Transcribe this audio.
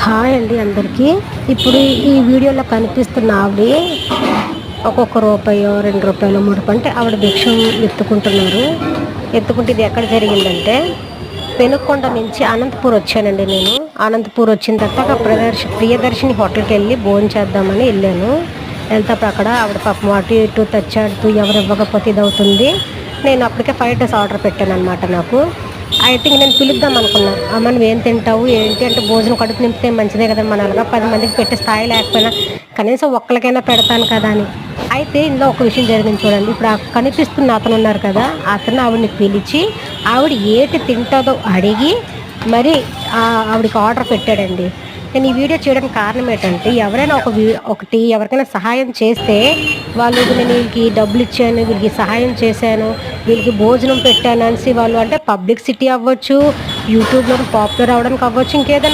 Hi అండి అందరికీ. ఇప్పుడు ఈ వీడియోలో కనిపిస్తున్న ఆవిడ ఒక్కొక్క రూపాయో 2 రూపాయలు 3 రూపాయలు అంటే ఆవిడ భిక్షం ఎత్తుకుంటున్నారు. ఎత్తుకుంటే ఇది ఎక్కడ జరిగిందంటే పెనుకొండ నుంచి అనంతపూర్ వచ్చానండి నేను. అనంతపూర్ వచ్చిన తర్వాత ప్రియదర్శిని హోటల్కి వెళ్ళి భోజనం చేద్దామని వెళ్ళాను. వెళ్తే అక్కడ ఆవిడ పాపం అటు ఇటు తెచ్చాడుతూ ఎవరు ఇవ్వకపోతే ఇది అవుతుంది. నేను అప్పటికే ఫ్రైడ్ రైస్ ఆర్డర్ పెట్టాను అనమాట. నాకు అయితే నేను పిలుద్దాం అనుకున్నాను. అమ్మ నువ్వు ఏం తింటావు ఏంటి అంటే భోజనం కడుపు నింపితే మంచిదే కదా, మన అలాగా 10 మందికి పెట్టే స్థాయి లేకపోయినా కనీసం ఒక్కరికైనా పెడతాను కదా అని. అయితే ఇందులో ఒక విషయం జరిగింది చూడండి. ఇప్పుడు ఆ కనిపిస్తున్న అతను ఉన్నారు కదా, అతను ఆవిడని పిలిచి ఆవిడ ఏటి తింటుందో అడిగి మరి ఆవిడకి ఆర్డర్ పెట్టాడండి. నేను ఈ వీడియో చేయడానికి కారణం ఏంటంటే ఎవరైనా ఒకటి ఎవరికైనా సహాయం చేస్తే వాళ్ళు నేను వీళ్ళకి డబ్బులు ఇచ్చాను, వీళ్ళకి సహాయం చేశాను, వీళ్ళకి భోజనం పెట్టాను అనేసి వాళ్ళు అంటే పబ్లిసిటీ అవ్వచ్చు, యూట్యూబ్లో పాపులర్ అవ్వడానికి అవ్వచ్చు, ఇంకేదైనా